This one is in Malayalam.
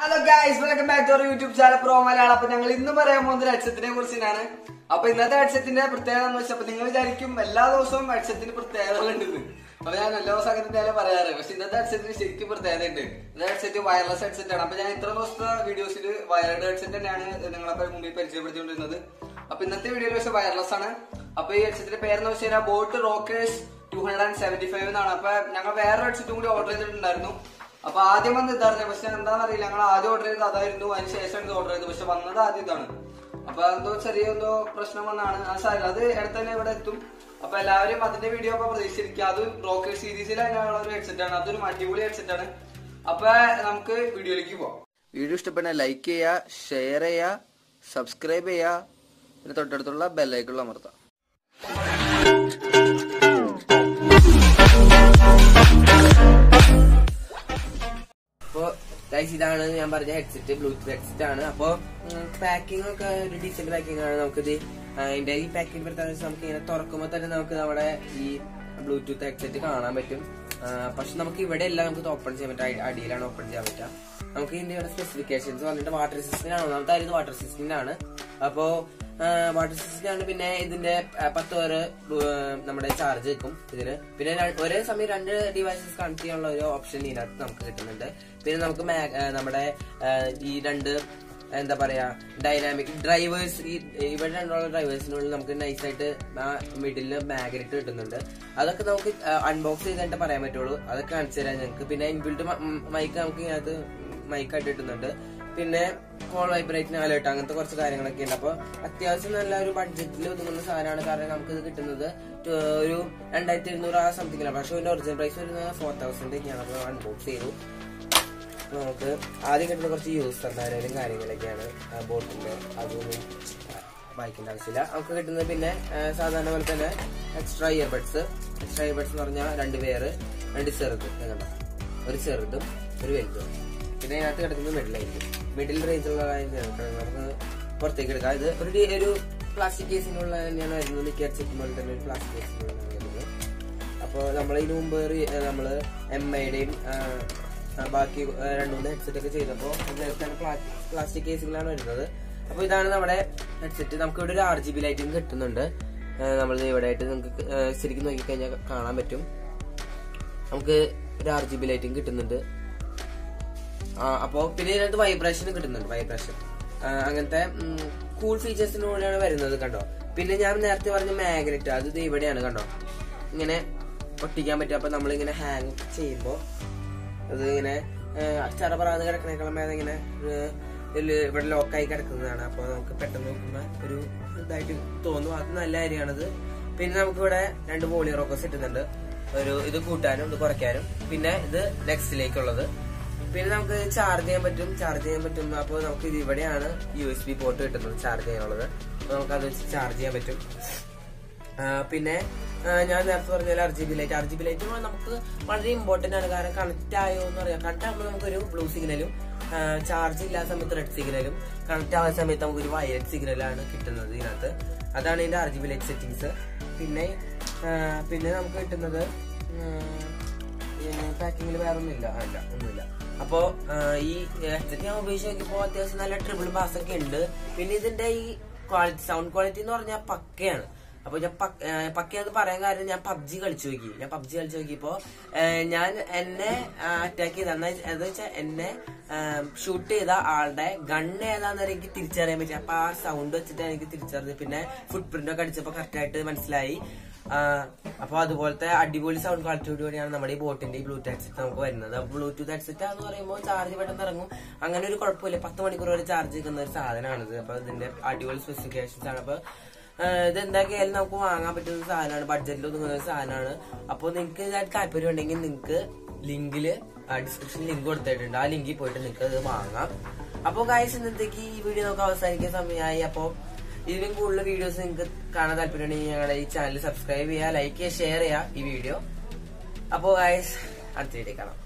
Hello guys, welcome back to our YouTube channel PrO MaLaYaLaM. അപ്പൊ ഞങ്ങൾ ഇന്ന് പറയാൻ പോകുന്നത് ഹെഡ്സെറ്റിനെ കുറിച്ചാണ്. അപ്പൊ ഇന്നത്തെ ഹെഡ്സെറ്റിന്റെ പ്രത്യേകത എന്ന് വെച്ചാൽ നിങ്ങൾ വിചാരിക്കും എല്ലാ ദിവസവും ഹെഡ്സെറ്റിന് പ്രത്യേകതകൾ ഉണ്ടെന്ന്. അപ്പൊ ഞാൻ എല്ലാ ദിവസം അങ്ങനെ പറയാറ്, പക്ഷെ ഇന്നത്തെ ഹെഡ്സെറ്റിന് ശരിക്കും പ്രത്യേകത ഉണ്ട്. ഇന്നത്തെ ഹെഡ്സെറ്റ് വയർലെസ് ഹെഡ്സെറ്റ് ആണ്. അപ്പൊ ഞാൻ ഇത്ര ദിവസത്തെ വീഡിയോസിൽ വയർഡ് ഹെഡ്സെറ്റ് തന്നെയാണ് നിങ്ങളെ മുമ്പിൽ പരിചയപ്പെടുത്തിക്കൊണ്ടിരുന്നത്. അപ്പൊ ഇന്നത്തെ വീഡിയോയിൽ പക്ഷെ വയർലെസ് ആണ്. അപ്പൊ ഈ ഹെഡ്സെറ്റിന്റെ പേരെന്ന് വെച്ച് കഴിഞ്ഞാൽ ബോAt റോക്കേഴ്സ് 275 എന്നാണ്. അപ്പൊ ഞങ്ങൾ വേറെ ഹെഡ്സെറ്റും കൂടി ഓർഡർ ചെയ്തിട്ടുണ്ടായിരുന്നു. അപ്പൊ ആദ്യം വന്ന് ഇതായിരുന്നു, പക്ഷെ എന്താണെന്നറിയില്ല, ഞങ്ങൾ ആദ്യം ഓർഡർ ചെയ്തത് അതായിരുന്നു. അതിന് ശേഷം ഇത് ഓർഡർ ചെയ്തത്, പക്ഷെ വന്നത് ആദ്യം ഇതാണ്. അപ്പൊ എന്തോ ചെറിയ പ്രശ്നം വന്നാണ്. അത് അടുത്ത് തന്നെ ഇവിടെ എത്തും. അപ്പൊ എല്ലാവരും അതിന്റെ വീഡിയോ ഒക്കെ പ്രതീക്ഷിച്ചിരിക്കുക. അത് റോക്കേഴ്സ് സീരീസിൽ തന്നെയുള്ള ഒരു ഹെഡ്സെറ്റ് ആണ്. അതൊരു അടിപൊളി ഹെഡ്സെറ്റ് ആണ്. അപ്പൊ നമുക്ക് വീഡിയോയിലേക്ക് പോവാം. വീഡിയോ ഇഷ്ടപ്പെട്ട ലൈക്ക് ചെയ്യുക, ഷെയർ ചെയ്യുക, സബ്സ്ക്രൈബ് ചെയ്യുക, പിന്നെ തൊട്ടടുത്തുള്ള ബെല്ലൈക്കൺ അമർത്താം. അപ്പൊ ഇതാണ് ഞാൻ പറഞ്ഞ ഹെഡ്സെറ്റ്, ബ്ലൂടൂത്ത് ഹെഡ്സെറ്റ് ആണ്. അപ്പൊ പാക്കിംഗ് ഒക്കെ ഒരു ഡീസന്റ് പാക്കിംഗ് ആണ്. നമുക്കിത് അതിന്റെ ഈ പാക്കിംഗ് പ്രത്യേകിച്ച് നമുക്ക് ഇങ്ങനെ തുറക്കുമ്പോൾ തന്നെ നമുക്ക് നമ്മുടെ ഈ ബ്ലൂടൂത്ത് ഹെഡ്സെറ്റ് കാണാൻ പറ്റും. പക്ഷെ നമുക്ക് ഇവിടെ എല്ലാം നമുക്ക് ഓപ്പൺ ചെയ്യാൻ പറ്റും, അടിയിലാണ് ഓപ്പൺ ചെയ്യാൻ പറ്റുക. നമുക്ക് ഇതിന്റെ സ്പെസിഫിക്കേഷൻസ് വന്നിട്ട് വാട്ടർ റെസിസ്റ്റന്റ് ആണ്. ഒന്നാമത്തെ വാട്ടർ റെസിസ്റ്റന്റ് ആണ്. അപ്പോ വാട്ടർ റെസിസ്റ്റന്റ് ആണ്. പിന്നെ ഇതിന്റെ 10 വരെ നമ്മുടെ ചാർജ് വെക്കും ഇതിന്. പിന്നെ ഒരേ സമയം 2 ഡിവൈസസ് കണക്ട് ചെയ്യാനുള്ള ഒരു ഓപ്ഷൻ ഇതിനകത്ത് നമുക്ക് കിട്ടുന്നുണ്ട്. പിന്നെ നമുക്ക് നമ്മുടെ ഈ 2 എന്താ പറയാ ഡൈനാമിക് ഡ്രൈവേഴ്സ്, ഇവിടെ 2 ഡ്രൈവേഴ്സിനുള്ളിൽ നമുക്ക് നൈസായിട്ട് മിഡില് മാഗ്നറ്റ് കിട്ടുന്നുണ്ട്. അതൊക്കെ നമുക്ക് അൺബോക്സ് ചെയ്തിട്ട് പറയാൻ പറ്റുള്ളൂ. അതൊക്കെ കാണിച്ചു തരാം ഞങ്ങൾക്ക്. പിന്നെ ഇൻബിൽറ്റ് മൈക്ക് നമുക്ക് ഇതിനകത്ത് മൈക്കായിട്ട് കിട്ടുന്നുണ്ട്. പിന്നെ കോൾ വൈബ്രേറ്റിന് അലേർട്ട്, അങ്ങനത്തെ കുറച്ച് കാര്യങ്ങളൊക്കെ ഉണ്ട്. അപ്പൊ അത്യാവശ്യം നല്ല ഒരു ബഡ്ജറ്റിൽ ഒതുങ്ങുന്ന സാധനമാണ്. കാരണം നമുക്ക് ഇത് കിട്ടുന്നത് ഒരു 2200 ആ സംതിങ്ങിലാണ്. പക്ഷെ ഇതിന്റെ ഒറിജിനൽ പ്രൈസ് വരുന്നത് 4000 ഞാനപ്പോൾ അൺബോക്സ് ചെയ്തു. അപ്പൊ നമുക്ക് ആദ്യം കിട്ടുന്ന കുറച്ച് യൂസർ മാനുവലും കാര്യങ്ങളൊക്കെയാണ് ബോട്ടിന്റെ. അതൊന്നും വായിക്കേണ്ട ആവശ്യമില്ല. നമുക്ക് കിട്ടുന്നത് പിന്നെ സാധാരണ പോലെ തന്നെ എക്സ്ട്രാ ഇയർബഡ്സ് എന്ന് പറഞ്ഞാൽ 2 പേര്, 2 ചെറുത് കണ്ടോ, ഒരു ചെറുതും ഒരു വലുതും. പിന്നെ അതിനകത്ത് കിടക്കുന്നത് മിഡിൽ റേഞ്ചുള്ള നമുക്ക് പുറത്തേക്ക് എടുക്കാം. ഇത് ഒരു പ്ലാസ്റ്റിക് കേസിനുള്ള തന്നെയാണ് വരുന്നത്. മിക്ക ഹെഡ്സെറ്റ് പോലെ തന്നെ ഒരു പ്ലാസ്റ്റിക് കേസിനുള്ള വരുന്നത്. അപ്പോൾ നമ്മൾ ഇതിനു മുമ്പ് നമ്മള് MIയുടെയും ബാക്കി 2-3 ഹെഡ്സെറ്റ് ഒക്കെ ചെയ്തപ്പോൾ പ്ലാസ്റ്റിക് കേസുകളാണ് വരുന്നത്. അപ്പൊ ഇതാണ് നമ്മുടെ ഹെഡ്സെറ്റ്. നമുക്ക് ഇവിടെ ഒരു RGB ലൈറ്റും കിട്ടുന്നുണ്ട്. നമ്മൾ ഇവിടെ ആയിട്ട് നമുക്ക് ശരിക്കും നോക്കിക്കഴിഞ്ഞാൽ കാണാൻ പറ്റും. നമുക്ക് ഒരു RGB ലൈറ്റും കിട്ടുന്നുണ്ട്. അപ്പോ പിന്നെ ഇതിനകത്ത് വൈബ്രേഷൻ കിട്ടുന്നുണ്ട്. അങ്ങനത്തെ കൂൾ ഫീച്ചേഴ്സിനോടെയാണ് വരുന്നത് കണ്ടോ. പിന്നെ ഞാൻ നേരത്തെ പറഞ്ഞ മാഗ്നറ്റ്, അത് ഇവിടെയാണ് കണ്ടോ, ഇങ്ങനെ ഒട്ടിക്കാൻ പറ്റും. അപ്പൊ നമ്മളിങ്ങനെ ഹാങ് ചെയ്യുമ്പോ അത് ഇങ്ങനെ ചറപറാന്ന് കിടക്കണേക്കാളും ഇങ്ങനെ ഇവിടെ ലോക്കായി കിടക്കുന്നതാണ്. അപ്പൊ നമുക്ക് പെട്ടെന്ന് നോക്കുമ്പോ ഒരു ഇതായിട്ട് തോന്നും. അത് നല്ല കാര്യമാണത്. പിന്നെ നമുക്കിവിടെ 2 പോളി റോക്കേഴ്സ് കിട്ടുന്നുണ്ട്. ഇത് കൂട്ടാനും ഇത് കുറയ്ക്കാനും. പിന്നെ ഇത് നെക്സ്റ്റിലേക്കുള്ളത്. പിന്നെ നമുക്ക് ചാർജ് ചെയ്യാൻ പറ്റും. അപ്പോൾ നമുക്ക് ഇത് ഇവിടെയാണ് USB പോർട്ട് കിട്ടുന്നത് ചാർജ് ചെയ്യാനുള്ളത്. അപ്പൊ നമുക്ക് അത് വെച്ച് ചാർജ് ചെയ്യാൻ പറ്റും. പിന്നെ ഞാൻ നേരത്തെ പറഞ്ഞ RGB ലൈറ്റ് നമുക്ക് വളരെ ഇമ്പോർട്ടന്റ് ആണ്. കാരണം കണക്ട് ആയോ എന്ന് പറയാം. കണക്ട് ആകുമ്പോൾ നമുക്കൊരു ബ്ലൂ സിഗ്നലും ചാർജ് ഇല്ലാത്ത സമയത്ത് റെഡ് സിഗ്നലും, കണക്ട് ആവുന്ന സമയത്ത് നമുക്കൊരു വയലറ്റ് സിഗ്നലാണ് കിട്ടുന്നത് ഇതിനകത്ത്. അതാണ് ഇതിന്റെ RGB ലൈറ്റ് സെറ്റിംഗ്സ്. പിന്നെ നമുക്ക് കിട്ടുന്നത് പാക്കിങ്ങിൽ വേറെ ഒന്നുമില്ല. അപ്പോ ഈ ഹെഡ്സെറ്റ് ഞാൻ ഉപയോഗിച്ച് നോക്കിയപ്പോ അത്യാവശ്യം നല്ല ട്രിപ്പിൾ ബാസ് ഒക്കെ ഉണ്ട്. പിന്നെ ഇതിന്റെ ഈ സൗണ്ട് ക്വാളിറ്റി എന്ന് പറഞ്ഞാൽ പക്കയാണ്. അപ്പൊ ഞാൻ പക്കയെന്ന് പറയാൻ കാര്യം, ഞാൻ പബ്ജി കളിച്ചു നോക്കിയപ്പോ ഞാൻ എന്നെ അറ്റാക്ക് ചെയ്ത എന്താ വെച്ചാൽ എന്നെ ഷൂട്ട് ചെയ്ത ആളുടെ ഗണ്ണ് ഏതാന്ന് എനിക്ക് തിരിച്ചറിയാൻ പറ്റി. അപ്പൊ ആ സൗണ്ട് വെച്ചിട്ടാണ് എനിക്ക് തിരിച്ചറിഞ്ഞത്. പിന്നെ ഫുട് പ്രിന്റ് ഒക്കെ അടിച്ചപ്പോ കറക്റ്റ് ആയിട്ട് മനസ്സിലായി. അപ്പൊ അതുപോലത്തെ അടിപൊളി സൗണ്ട് ക്വാളിറ്റിയോടെയാണ് നമ്മുടെ ഈ ബോട്ടിന്റെ ഈ ബ്ലൂടൂത്ത് ഹെഡ്സെറ്റ് നമുക്ക് വരുന്നത്. ബ്ലൂടൂത്ത് ഹെഡ്സെറ്റ് എന്ന് പറയുമ്പോൾ ചാർജ് പെട്ടെന്ന് ഇറങ്ങും. അങ്ങനെ ഒരു കുഴപ്പമില്ല. 10 മണിക്കൂർ വരെ ചാർജ് നിൽക്കുന്ന ഒരു സാധനമാണിത്. അപ്പൊ ഇതിന്റെ അടിപൊളി സ്പെസിഫിക്കേഷൻസ് ആണ്. അപ്പൊ ഇത് എന്താക്കിയാലും നമുക്ക് വാങ്ങാൻ പറ്റുന്ന സാധനമാണ്, ബഡ്ജറ്റിൽ ഒതുങ്ങുന്ന സാധനമാണ്. അപ്പൊ നിങ്ങൾക്ക് ഇതായിട്ട് താല്പര്യം ഉണ്ടെങ്കിൽ നിങ്ങൾക്ക് ഡിസ്ക്രിപ്ഷനിൽ ലിങ്ക് കൊടുത്തിട്ടുണ്ട്. ആ ലിങ്കിൽ പോയിട്ട് നിങ്ങൾക്ക് ഇത് വാങ്ങാം. അപ്പൊ ഗൈസ്, ഇന്നത്തേക്ക് ഈ വീഡിയോ നമുക്ക് അവസാനിക്കാൻ സമയമായി. അപ്പൊ ഇതിലും കൂടുതൽ വീഡിയോസ് നിങ്ങൾക്ക് കാണാൻ താല്പര്യമുണ്ടെങ്കിൽ ഞങ്ങളുടെ ഈ ചാനൽ സബ്സ്ക്രൈബ് ചെയ്യുക, ലൈക്ക് ചെയ്യുക, ഷെയർ ചെയ്യുക ഈ വീഡിയോ. അപ്പോ ഗൈസ്, അടുത്ത വീഡിയോ കാണാം.